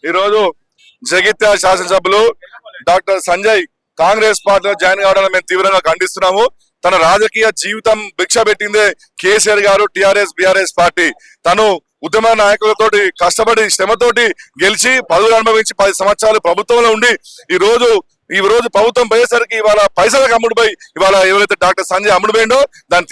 ఈరోజు జగిత్యాల శాసనసభ్యులు డాక్టర్ సంజయ్ కాంగ్రెస్ పార్టీలో జాయిన్ కావడం మేము తీవ్రంగా ఖండిస్తున్నాము. తన రాజకీయ జీవితం భిక్ష పెట్టిందే కేసీఆర్ గారు, టిఆర్ఎస్ బిఆర్ఎస్ పార్టీ. తను ఉద్యమ నాయకులతోటి కష్టపడి శ్రమతోటి గెలిచి పదవులు అనుభవించి 10 సంవత్సరాలు ప్రభుత్వంలో ఉండి ఈ రోజు ప్రభుత్వం పోయేసరికి ఇవాళ పైసలకు అమ్ముడుపోయి ఇవాళ ఎవరైతే డాక్టర్ సంజయ్ అమ్ముడుపోయిండో దాన్ని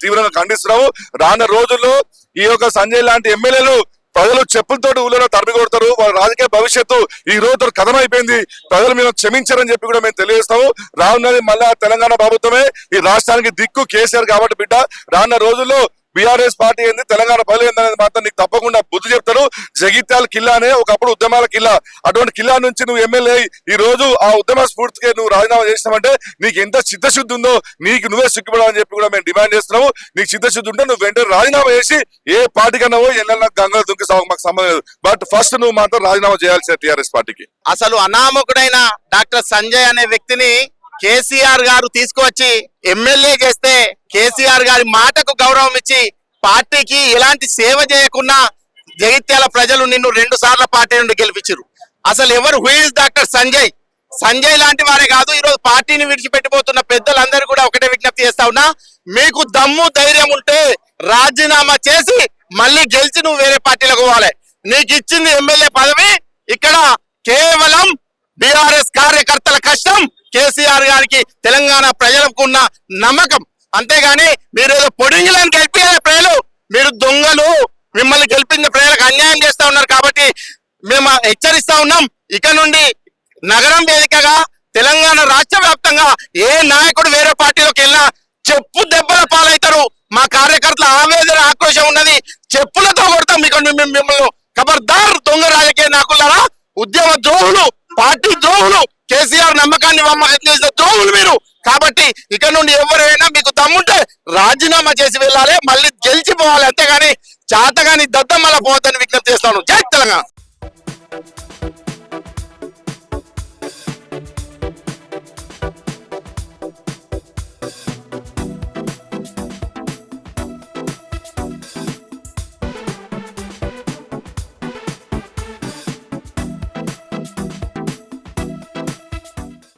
తీవ్రంగా ఖండిస్తున్నాము. రానున్న రోజుల్లో ఈ యొక్క సంజయ్ లాంటి ఎమ్మెల్యేలు ప్రజలు చెప్పులతోటి ఊళ్ళో తరిమి కొడతారు. వాళ్ళ రాజకీయ భవిష్యత్తు ఈ రోజుతో కథమైపోయింది. ప్రజలు మేము క్షమించారని చెప్పి కూడా మేము తెలియజేస్తాము. రానున్నది మళ్ళా తెలంగాణ ప్రభుత్వమే ఈ రాష్ట్రానికి దిక్కు కేసీఆర్ కాబట్టి బిడ్డ, రానున్న రోజుల్లో బీఆర్ఎస్ పార్టీ ఏంది, తెలంగాణ ప్రజలు ఏందనేది మాత్రం నీకు తప్పకుండా బుద్ధి చెప్తారు. జగిత్యాల కిల్లానే ఒకప్పుడు ఉద్యమాల కిల్లా. అటువంటి కిల్లా నుంచి నువ్వు ఎమ్మెల్యే ఈ రోజు ఆ ఉద్యమ స్ఫూర్తికి నువ్వు రాజీనామా చేసినావంటే నీకు ఎంత చిత్తశుద్ధి ఉందో నీకు నువ్వే సిగ్గుపడాలని చెప్పి కూడా మేము డిమాండ్ చేస్తున్నాము. నీకు చిత్తశుద్ధి ఉంటే నువ్వు వెంటనే రాజీనామా చేసి ఏ పార్టీ కన్నా ఎన్నెన్నా గంగలు దుంకి మాకు సంబంధం లేదు. బట్ ఫస్ట్ నువ్వు మాత్రం రాజీనామా చేయాల్సిన టీఆర్ఎస్ పార్టీకి. అసలు అనామకుడైన డాక్టర్ సంజయ్ అనే వ్యక్తిని కేసీఆర్ గారు తీసుకువచ్చి ఎమ్మెల్యే చేస్తే కేసీఆర్ గారి మాటకు గౌరవం ఇచ్చి పార్టీకి ఎలాంటి సేవ చేయకుండా జగిత్యాల ప్రజలు నిన్ను 2 సార్ల పార్టీ నుండి గెలిపించారు. అసలు ఎవరు who is doctor Sanjay? Sanjay లాంటి వారే కాదు, ఈరోజు పార్టీని విడిచిపెట్టిపోతున్న పెద్దలందరూ కూడా ఒకటే విజ్ఞప్తి చేస్తా ఉన్నా, మీకు దమ్ము ధైర్యం ఉంటే రాజీనామా చేసి మళ్ళీ గెలిచి నువ్వు వేరే పార్టీలకు పోవాలి. నీకు ఇచ్చింది ఎమ్మెల్యే పదవి, ఇక్కడ కేవలం బీఆర్ఎస్ కార్యకర్తల కష్టం, కేసీఆర్ గారికి తెలంగాణ ప్రజలకు ఉన్న నమ్మకం. అంతేగాని మీరు ఏదో పొడిగిలని గెలిపే ప్రజలు, మీరు దొంగలు, మిమ్మల్ని గెలిపించిన ప్రజలకు అన్యాయం చేస్తా ఉన్నారు. కాబట్టి మేము హెచ్చరిస్తా ఉన్నాం, ఇక నుండి నగరం వేదికగా తెలంగాణ రాష్ట్ర వ్యాప్తంగా ఏ నాయకుడు వేరే పార్టీలోకి వెళ్ళినా చెప్పు దెబ్బల పాలవుతారు. మా కార్యకర్తల ఆవేదన ఆక్రోశం ఉన్నది, చెప్పులతో కొడతాం. మిమ్మల్ని ఖబర్దార్ దొంగ రాజకీయ నాయకులారా, ఉద్యమ ద్రోహులు, పార్టీ ద్రోహులు, కేసీఆర్ నమ్మకాన్ని వమ్మకం చేసిన ద్రోహులు మీరు. కాబట్టి ఇక నుండి ఎవరైనా మీకు దమ్ముంటే రాజీనామా చేసి వెళ్ళాలి, మళ్ళీ గెలిచిపోవాలి. అంతేగాని చాతగాని దద్దమ్మల పోవద్దని విజ్ఞప్తి చేస్తాను. జై తెలంగాణ.